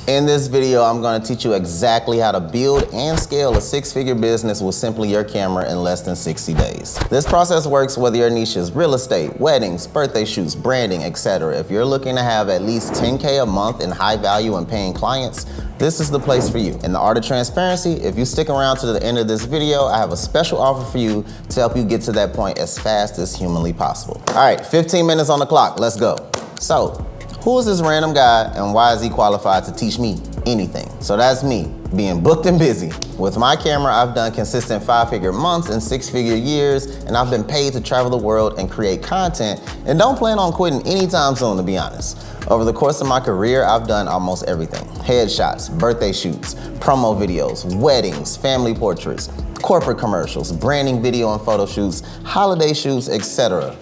In this video, I'm gonna teach you exactly how to build and scale a six-figure business with simply your camera in less than 60 days. This process works whether your niche is real estate, weddings, birthday shoots, branding, etc. If you're looking to have at least 10K a month in high value and paying clients, this is the place for you. In the art of transparency, if you stick around to the end of this video, I have a special offer for you to help you get to that point as fast as humanly possible. All right, 15 minutes on the clock, let's go. So, who is this random guy and why is he qualified to teach me anything? So that's me, being booked and busy. With my camera, I've done consistent 5-figure months and 6-figure years, and I've been paid to travel the world and create content, and don't plan on quitting anytime soon, to be honest. Over the course of my career, I've done almost everything. Headshots, birthday shoots, promo videos, weddings, family portraits, corporate commercials, branding video and photo shoots, holiday shoots, etc.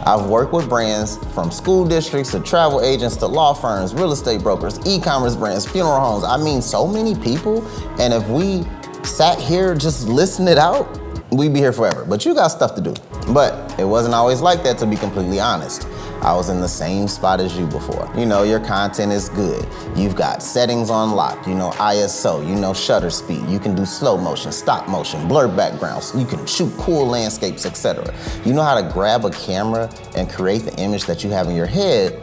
I've worked with brands from school districts to travel agents to law firms, real estate brokers, e-commerce brands, funeral homes. I mean, so many people. And if we sat here just listening it out, we'd be here forever. But you got stuff to do. But it wasn't always like that, to be completely honest. I was in the same spot as you before. You know, your content is good. You've got settings on lock, you know, ISO, you know, shutter speed. You can do slow motion, stop motion, blur backgrounds. You can shoot cool landscapes, etc. You know how to grab a camera and create the image that you have in your head.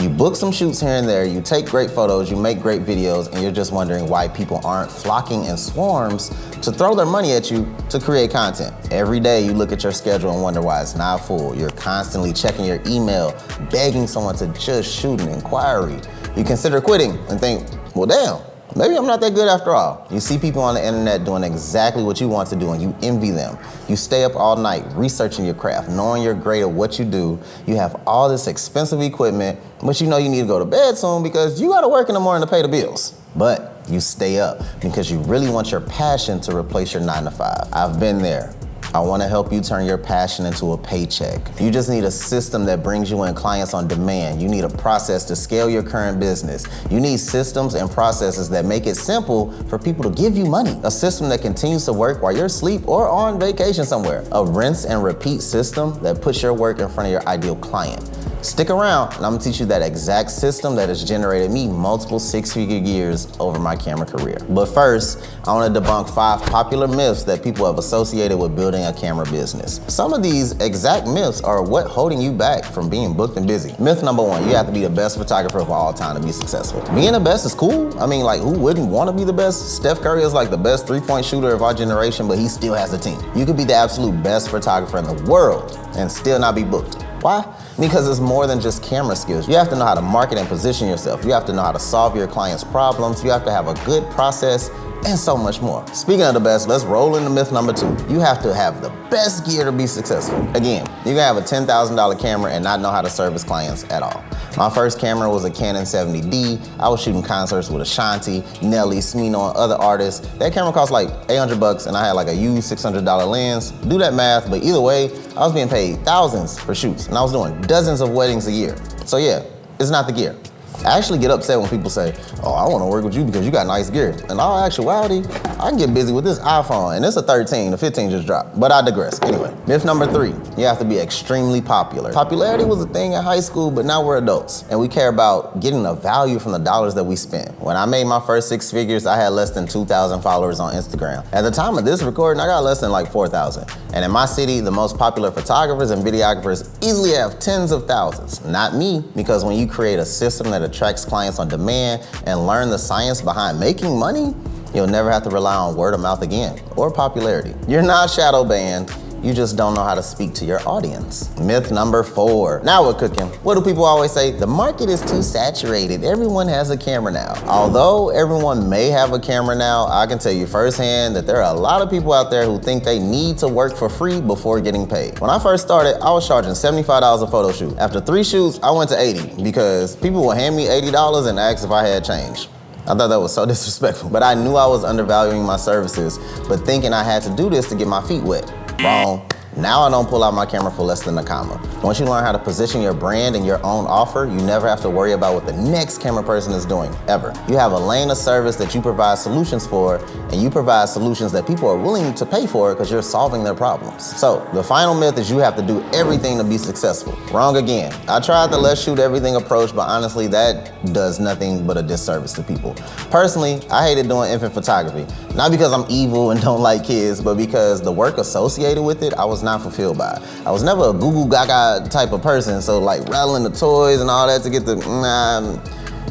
You book some shoots here and there, you take great photos, you make great videos, and you're just wondering why people aren't flocking in swarms to throw their money at you to create content. Every day you look at your schedule and wonder why it's not full. You're constantly checking your email, begging someone to just shoot an inquiry. You consider quitting and think, well, damn, maybe I'm not that good after all. You see people on the internet doing exactly what you want to do and you envy them. You stay up all night researching your craft, knowing you're great at what you do. You have all this expensive equipment, but you know you need to go to bed soon because you gotta work in the morning to pay the bills. But you stay up because you really want your passion to replace your 9-to-5. I've been there. I want to help you turn your passion into a paycheck. You just need a system that brings you in clients on demand. You need a process to scale your current business. You need systems and processes that make it simple for people to give you money. A system that continues to work while you're asleep or on vacation somewhere. A rinse and repeat system that puts your work in front of your ideal client. Stick around and I'm gonna teach you that exact system that has generated me multiple 6-figure years over my camera career. But first, I wanna debunk 5 popular myths that people have associated with building a camera business. Some of these exact myths are what holding you back from being booked and busy. Myth number 1, you have to be the best photographer of all time to be successful. Being the best is cool. I mean, like, who wouldn't wanna be the best? Steph Curry is like the best 3-point shooter of our generation, but he still has a team. You could be the absolute best photographer in the world and still not be booked. Why? Because it's more than just camera skills. You have to know how to market and position yourself. You have to know how to solve your clients' problems. You have to have a good process and so much more. Speaking of the best, let's roll into myth number 2. You have to have the best gear to be successful. Again, you can have a $10,000 camera and not know how to service clients at all. My first camera was a Canon 70D. I was shooting concerts with Ashanti, Nelly, Smino, and other artists. That camera cost like $800 and I had like a used $600 lens. Do that math, but either way, I was being paid thousands for shoots and I was doing dozens of weddings a year. So yeah, it's not the gear. I actually get upset when people say, oh, I want to work with you because you got nice gear. In all actuality, I can get busy with this iPhone, and it's a 13, the 15 just dropped. But I digress. Anyway, myth number 3, you have to be extremely popular. Popularity was a thing in high school, but now we're adults, and we care about getting the value from the dollars that we spend. When I made my first 6 figures, I had less than 2,000 followers on Instagram. At the time of this recording, I got less than like 4,000. And in my city, the most popular photographers and videographers easily have tens of thousands. Not me, because when you create a system that attracts clients on demand and learn the science behind making money, you'll never have to rely on word of mouth again or popularity. You're not shadow banned. You just don't know how to speak to your audience. Myth number 4. Now we're cooking. What do people always say? The market is too saturated. Everyone has a camera now. Although everyone may have a camera now, I can tell you firsthand that there are a lot of people out there who think they need to work for free before getting paid. When I first started, I was charging $75 a photo shoot. After 3 shoots, I went to 80 because people would hand me $80 and ask if I had change. I thought that was so disrespectful, but I knew I was undervaluing my services, but thinking I had to do this to get my feet wet. Wrong. Now I don't pull out my camera for less than a comma. Once you learn how to position your brand and your own offer, you never have to worry about what the next camera person is doing, ever. You have a lane of service that you provide solutions for, and you provide solutions that people are willing to pay for because you're solving their problems. So the final myth is you have to do everything to be successful. Wrong again. I tried the let's shoot everything approach, but honestly, that does nothing but a disservice to people. Personally, I hated doing infant photography. Not because I'm evil and don't like kids, but because the work associated with it, I was not fulfilled by it. I was never a goo goo gaga type of person, so like rattling the toys and all that to get the,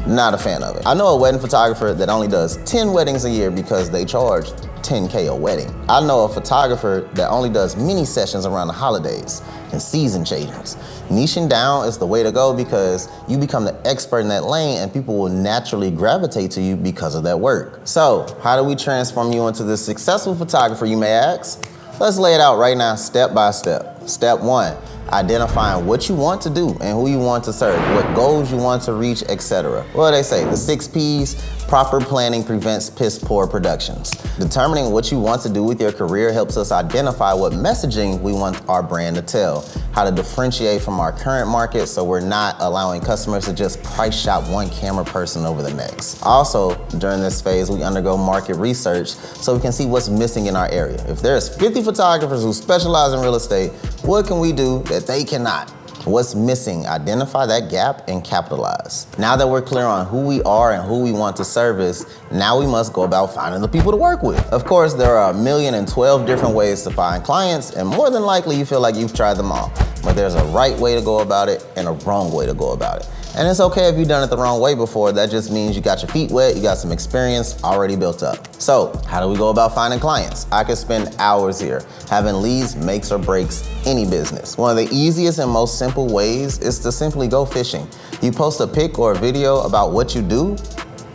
not a fan of it. I know a wedding photographer that only does 10 weddings a year because they charge $10K a wedding. I know a photographer that only does mini sessions around the holidays and season changes. Niching down is the way to go because you become the expert in that lane and people will naturally gravitate to you because of that work. So, how do we transform you into this successful photographer, you may ask? Let's lay it out right now, step by step. Step 1, identifying what you want to do and who you want to serve, what goals you want to reach, etc. What do they say? The 6 P's, proper planning prevents piss poor productions. Determining what you want to do with your career helps us identify what messaging we want our brand to tell, how to differentiate from our current market so we're not allowing customers to just price shop one camera person over the next. Also, during this phase, we undergo market research so we can see what's missing in our area. If there's 50 photographers who specialize in real estate, what can we do that they cannot? What's missing? Identify that gap and capitalize. Now that we're clear on who we are and who we want to service, now we must go about finding the people to work with. Of course, there are 1,012 different ways to find clients, and more than likely you feel like you've tried them all. But there's a right way to go about it and a wrong way to go about it. And it's okay if you've done it the wrong way before. That just means you got your feet wet, you got some experience already built up. So, how do we go about finding clients? I could spend hours here. Having leads makes or breaks any business. One of the easiest and most simple ways is to simply go fishing. You post a pic or a video about what you do,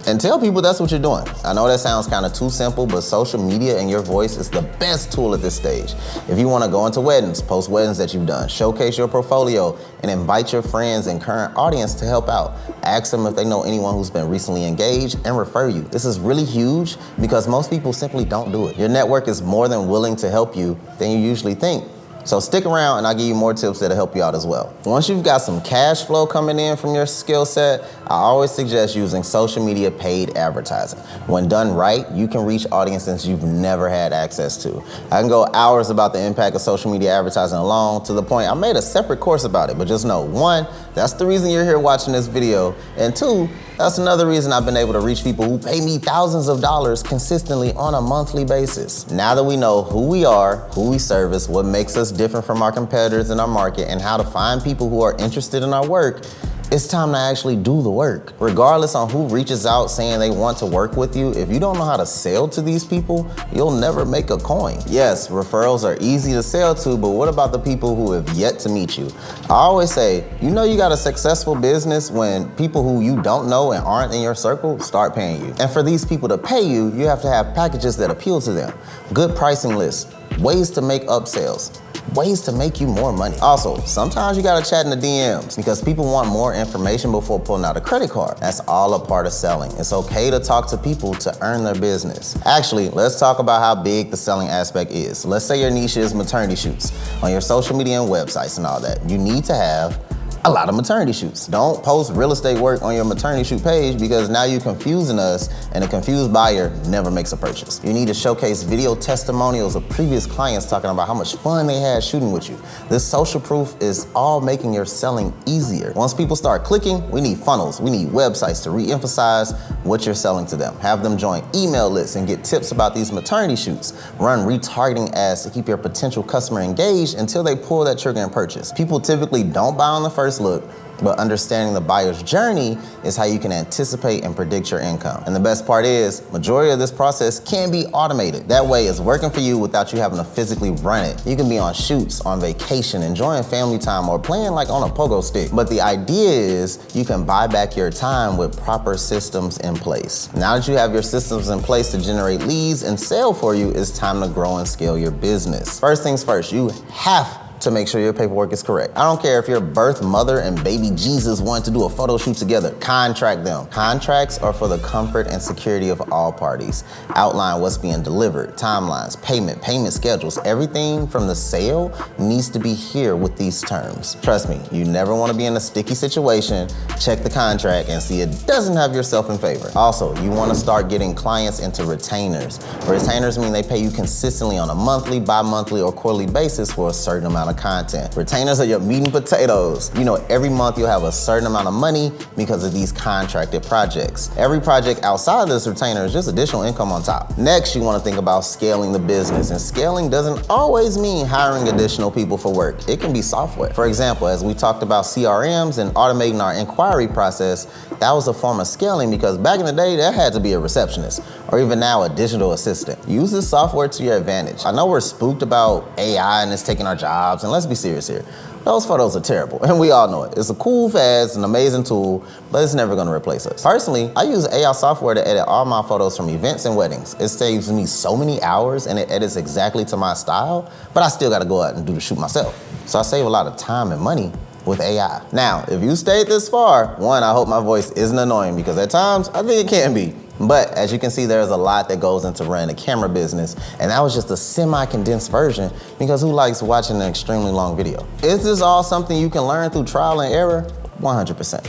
and tell people that's what you're doing. I know that sounds kind of too simple, but social media and your voice is the best tool at this stage. If you want to go into weddings, post weddings that you've done, showcase your portfolio, and invite your friends and current audience to help out. Ask them if they know anyone who's been recently engaged and refer you. This is really huge because most people simply don't do it. Your network is more than willing to help you than you usually think. So stick around and I'll give you more tips that'll help you out as well. Once you've got some cash flow coming in from your skill set, I always suggest using social media paid advertising. When done right, you can reach audiences you've never had access to. I can go hours about the impact of social media advertising alone, to the point I made a separate course about it, but just know, 1, that's the reason you're here watching this video, and 2, that's another reason I've been able to reach people who pay me thousands of dollars consistently on a monthly basis. Now that we know who we are, who we service, what makes us different from our competitors in our market, and how to find people who are interested in our work, it's time to actually do the work. Regardless on who reaches out saying they want to work with you, if you don't know how to sell to these people, you'll never make a coin. Yes, referrals are easy to sell to, but what about the people who have yet to meet you? I always say, you know you got a successful business when people who you don't know and aren't in your circle start paying you. And for these people to pay you, you have to have packages that appeal to them. Good pricing lists, ways to make upsells, ways to make you more money. Also, sometimes you gotta chat in the DMs because people want more information before pulling out a credit card. That's all a part of selling. It's okay to talk to people to earn their business. Actually, let's talk about how big the selling aspect is. Let's say your niche is maternity shoots. On your social media and websites and all that, you need to have a lot of maternity shoots. Don't post real estate work on your maternity shoot page because now you're confusing us, and a confused buyer never makes a purchase. You need to showcase video testimonials of previous clients talking about how much fun they had shooting with you. This social proof is all making your selling easier. Once people start clicking, we need funnels. We need websites to re-emphasize what you're selling to them. Have them join email lists and get tips about these maternity shoots. Run retargeting ads to keep your potential customer engaged until they pull that trigger and purchase. People typically don't buy on the first look, but understanding the buyer's journey is how you can anticipate and predict your income. And the best part is, majority of this process can be automated. That way it's working for you without you having to physically run it. You can be on shoots, on vacation, enjoying family time, or playing like on a pogo stick. But the idea is you can buy back your time with proper systems in place. Now that you have your systems in place to generate leads and sell for you, it's time to grow and scale your business. First things first, you have to make sure your paperwork is correct. I don't care if your birth mother and baby Jesus want to do a photo shoot together, contract them. Contracts are for the comfort and security of all parties. Outline what's being delivered, timelines, payment schedules, everything from the sale needs to be here with these terms. Trust me, you never want to be in a sticky situation. Check the contract and see it doesn't have yourself in favor. Also, you want to start getting clients into retainers. Retainers mean they pay you consistently on a monthly, bi-monthly, or quarterly basis for a certain amount of content. Retainers are your meat and potatoes. You know, every month you'll have a certain amount of money because of these contracted projects. Every project outside of this retainer is just additional income on top. Next, you want to think about scaling the business, and scaling doesn't always mean hiring additional people for work. It can be software. For example, as we talked about CRMs and automating our inquiry process, that was a form of scaling because back in the day, that had to be a receptionist, or even now a digital assistant. Use this software to your advantage. I know we're spooked about AI and it's taking our jobs, and let's be serious here. Those photos are terrible, and we all know it. It's a cool, fast, and amazing tool, but it's never gonna replace us. Personally, I use AI software to edit all my photos from events and weddings. It saves me so many hours, and it edits exactly to my style, but I still gotta go out and do the shoot myself. So I save a lot of time and money with AI. Now, if you stayed this far, one, I hope my voice isn't annoying because at times, I think it can be. But as you can see, there's a lot that goes into running a camera business, and that was just a semi-condensed version because who likes watching an extremely long video? Is this all something you can learn through trial and error? 100%.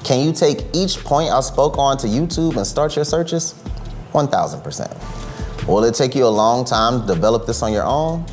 Can you take each point I spoke on to YouTube and start your searches? 1000%. Will it take you a long time to develop this on your own?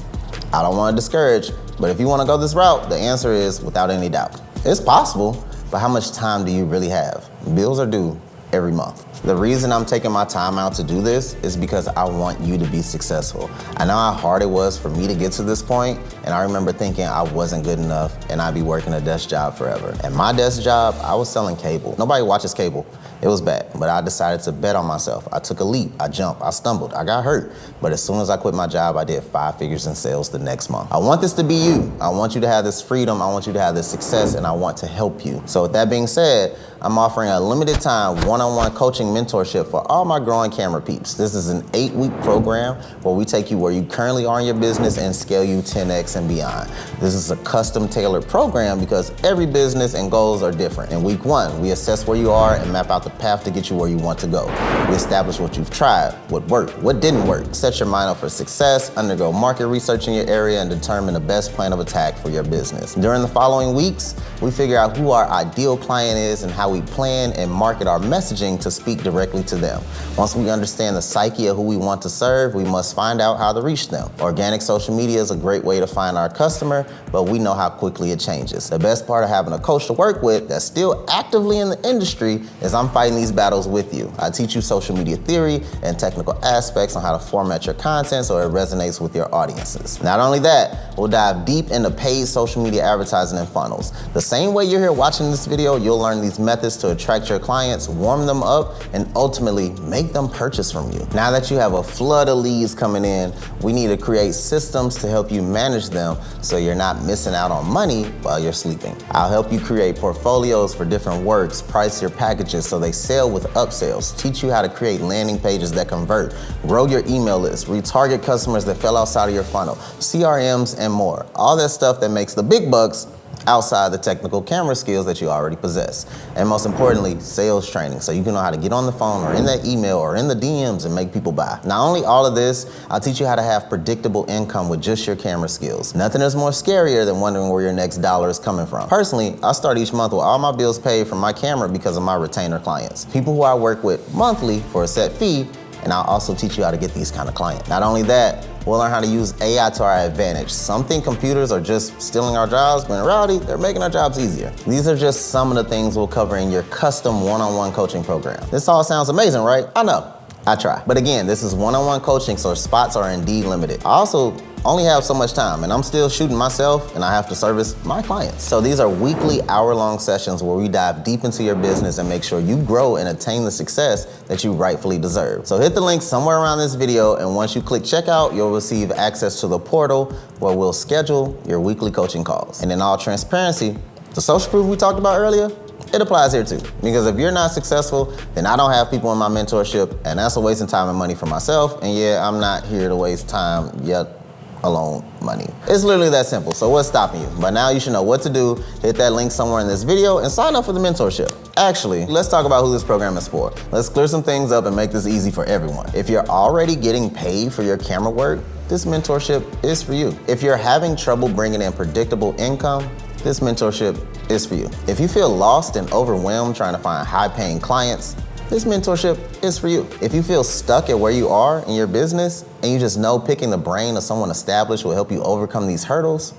I don't want to discourage, but if you want to go this route, the answer is without any doubt. It's possible, but how much time do you really have? Bills are due every month. The reason I'm taking my time out to do this is because I want you to be successful. I know how hard it was for me to get to this point, and I remember thinking I wasn't good enough and I'd be working a desk job forever. And my desk job, I was selling cable. Nobody watches cable. It was bad, but I decided to bet on myself. I took a leap, I jumped, I stumbled, I got hurt. But as soon as I quit my job, I did 5 figures in sales the next month. I want this to be you. I want you to have this freedom, I want you to have this success, and I want to help you. So with that being said, I'm offering a limited time one-on-one coaching mentorship for all my growing camera peeps. This is an 8-week program where we take you where you currently are in your business and scale you 10x and beyond. This is a custom tailored program because every business and goals are different. In week 1, we assess where you are and map out the path to get you where you want to go. We establish what you've tried, what worked, what didn't work. Set your mind up for success, undergo market research in your area, and determine the best plan of attack for your business. During the following weeks, we figure out who our ideal client is and how we plan and market our messaging to speak directly to them. Once we understand the psyche of who we want to serve, we must find out how to reach them. Organic social media is a great way to find our customer, but we know how quickly it changes. The best part of having a coach to work with that's still actively in the industry is I'm fighting these battles with you. I teach you social media theory and technical aspects on how to format your content so it resonates with your audiences. Not only that, we'll dive deep into paid social media advertising and funnels. The same way you're here watching this video, you'll learn these methods to attract your clients, warm them up, and ultimately make them purchase from you. Now that you have a flood of leads coming in, we need to create systems to help you manage them so you're not missing out on money while you're sleeping. I'll help you create portfolios for different works, price your packages so they sell with upsells, teach you how to create landing pages that convert, grow your email list, retarget customers that fell outside of your funnel, CRMs, and more. All that stuff that makes the big bucks outside the technical camera skills that you already possess. And most importantly, sales training, so you can know how to get on the phone or in that email or in the DMs and make people buy. Not only all of this, I'll teach you how to have predictable income with just your camera skills. Nothing is more scarier than wondering where your next dollar is coming from. Personally, I start each month with all my bills paid from my camera because of my retainer clients. People who I work with monthly for a set fee, and I'll also teach you how to get these kind of clients. Not only that, we'll learn how to use AI to our advantage. Some think computers are just stealing our jobs, but in reality, they're making our jobs easier. These are just some of the things we'll cover in your custom one-on-one coaching program. This all sounds amazing, right? I know, I try. But again, this is one-on-one coaching, so spots are indeed limited. I also only have so much time, and I'm still shooting myself, and I have to service my clients. So these are weekly hour-long sessions where we dive deep into your business and make sure you grow and attain the success that you rightfully deserve. So hit the link somewhere around this video, and once you click checkout, you'll receive access to the portal where we'll schedule your weekly coaching calls. And in all transparency, the social proof we talked about earlier, it applies here too. Because if you're not successful, then I don't have people in my mentorship, and that's a waste of time and money for myself. And yeah, I'm not here to waste time yet. alone money. It's literally that simple. So what's stopping you? By now you should know what to do. Hit that link somewhere in this video and sign up for the mentorship. Actually, let's talk about who this program is for. Let's clear some things up and make this easy for everyone. If you're already getting paid for your camera work, this mentorship is for you. If you're having trouble bringing in predictable income, this mentorship is for you. If you feel lost and overwhelmed trying to find high-paying clients, this mentorship is for you. If you feel stuck at where you are in your business and you just know picking the brain of someone established will help you overcome these hurdles,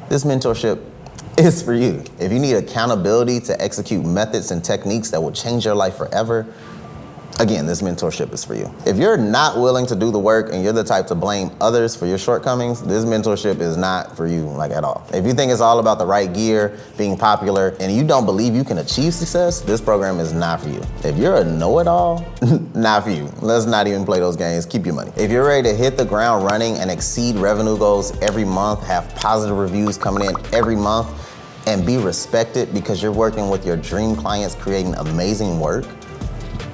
this mentorship is for you. If you need accountability to execute methods and techniques that will change your life forever, again, this mentorship is for you. If you're not willing to do the work and you're the type to blame others for your shortcomings, this mentorship is not for you, like at all. If you think it's all about the right gear, being popular, and you don't believe you can achieve success, this program is not for you. If you're a know-it-all, not for you. Let's not even play those games, keep your money. If you're ready to hit the ground running and exceed revenue goals every month, have positive reviews coming in every month, and be respected because you're working with your dream clients creating amazing work,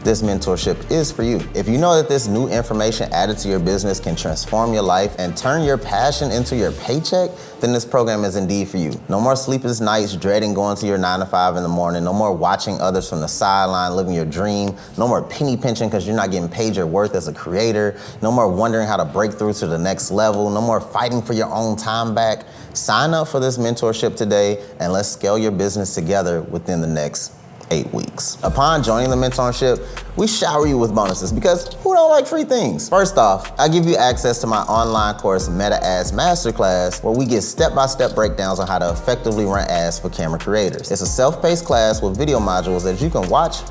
this mentorship is for you. If you know that this new information added to your business can transform your life and turn your passion into your paycheck, then this program is indeed for you. No more sleepless nights dreading going to your 9 to 5 in the morning. No more watching others from the sideline living your dream. No more penny pinching because you're not getting paid your worth as a creator. No more wondering how to break through to the next level. No more fighting for your own time back. Sign up for this mentorship today and let's scale your business together within the next 8 weeks. Upon joining the mentorship, we shower you with bonuses because who don't like free things? First off, I give you access to my online course, Meta Ads Masterclass, where we get step-by-step breakdowns on how to effectively run ads for camera creators. It's a self-paced class with video modules that you can watch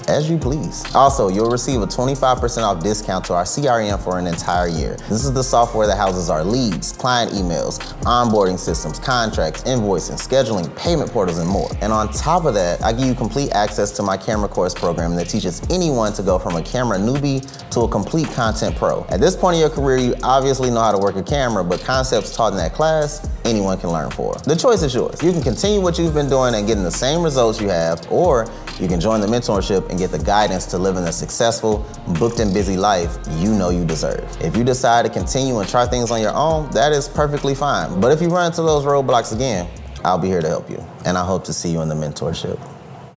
as you please. Also, you'll receive a 25% off discount to our CRM for an entire year. This is the software that houses our leads, client emails, onboarding systems, contracts, invoicing, scheduling, payment portals, and more. And on top of that, I give you complete access to my camera course program that teaches anyone to go from a camera newbie to a complete content pro. At this point in your career, you obviously know how to work a camera, but concepts taught in that class, anyone can learn for. The choice is yours. You can continue what you've been doing and getting the same results you have, or you can join the mentorship and get the guidance to living a successful, booked and busy life you know you deserve. If you decide to continue and try things on your own, that is perfectly fine. But if you run into those roadblocks again, I'll be here to help you. And I hope to see you in the mentorship.